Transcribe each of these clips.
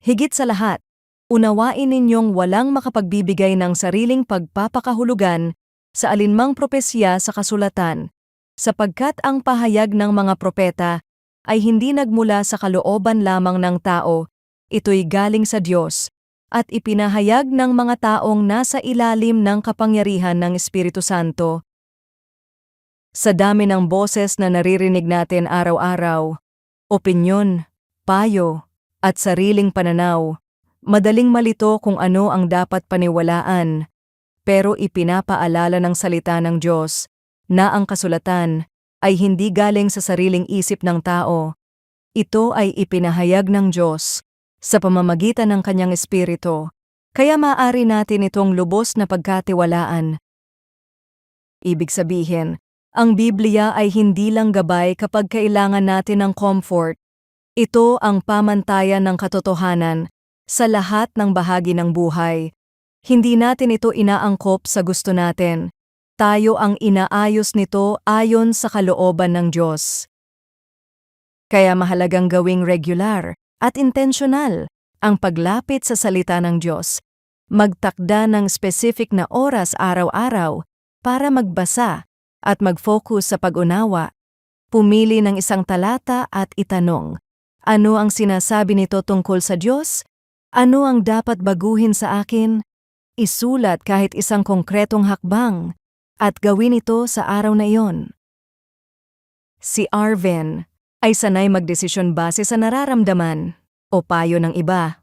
Higit sa lahat, unawain ninyong walang makapagbibigay ng sariling pagpapakahulugan sa alinmang propesya sa kasulatan, sapagkat ang pahayag ng mga propeta ay hindi nagmula sa kalooban lamang ng tao, ito'y galing sa Diyos, at ipinahayag ng mga taong nasa ilalim ng kapangyarihan ng Espiritu Santo. Sa dami ng boses na naririnig natin araw-araw, opinyon, payo, at sariling pananaw, madaling malito kung ano ang dapat paniwalaan, pero ipinapaalala ng salita ng Diyos na ang kasulatan ay hindi galing sa sariling isip ng tao. Ito ay ipinahayag ng Diyos sa pamamagitan ng kanyang espiritu, kaya maaari natin itong lubos na pagkatiwalaan. Ibig sabihin, ang Biblia ay hindi lang gabay kapag kailangan natin ng comfort. Ito ang pamantayan ng katotohanan sa lahat ng bahagi ng buhay. Hindi natin ito inaangkop sa gusto natin. Tayo ang inaayos nito ayon sa kalooban ng Diyos. Kaya mahalagang gawing regular at intentional ang paglapit sa salita ng Diyos. Magtakda ng specific na oras araw-araw para magbasa at mag-focus sa pag-unawa. Pumili ng isang talata at itanong, ano ang sinasabi nito tungkol sa Diyos? Ano ang dapat baguhin sa akin? Isulat kahit isang konkretong hakbang at gawin ito sa araw na iyon. Si Arvin ay sanay magdesisyon base sa nararamdaman o payo ng iba,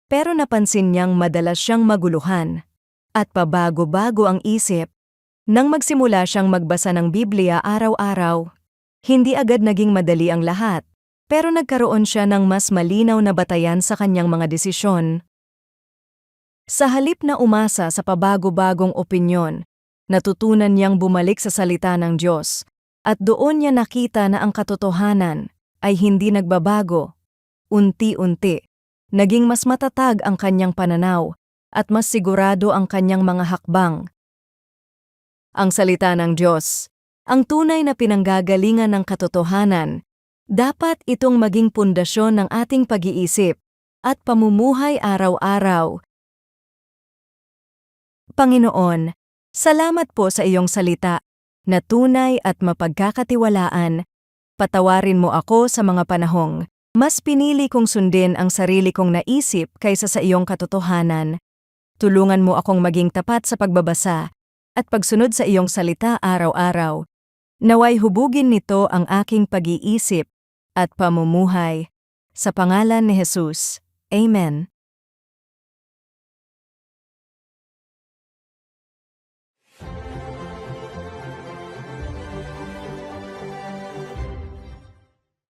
pero napansin niyang madalas siyang maguluhan at pabago-bago ang isip. Nang magsimula siyang magbasa ng Biblia araw-araw, hindi agad naging madali ang lahat, pero nagkaroon siya ng mas malinaw na batayan sa kanyang mga desisyon. Sa halip na umasa sa pabago-bagong opinyon, natutunan niyang bumalik sa salita ng Diyos, at doon niya nakita na ang katotohanan ay hindi nagbabago. Unti-unti, naging mas matatag ang kanyang pananaw at mas sigurado ang kanyang mga hakbang. Ang salita ng Diyos, ang tunay na pinanggagalingan ng katotohanan, dapat itong maging pundasyon ng ating pag-iisip at pamumuhay araw-araw. Panginoon, salamat po sa iyong salita na tunay at mapagkakatiwalaan. Patawarin mo ako sa mga panahong mas pinili kong sundin ang sarili kong naisip kaysa sa iyong katotohanan. Tulungan mo akong maging tapat sa pagbabasa at pagsunod sa iyong salita araw-araw. Naway hubugin nito ang aking pag-iisip at pamumuhay. Sa pangalan ni Jesus. Amen.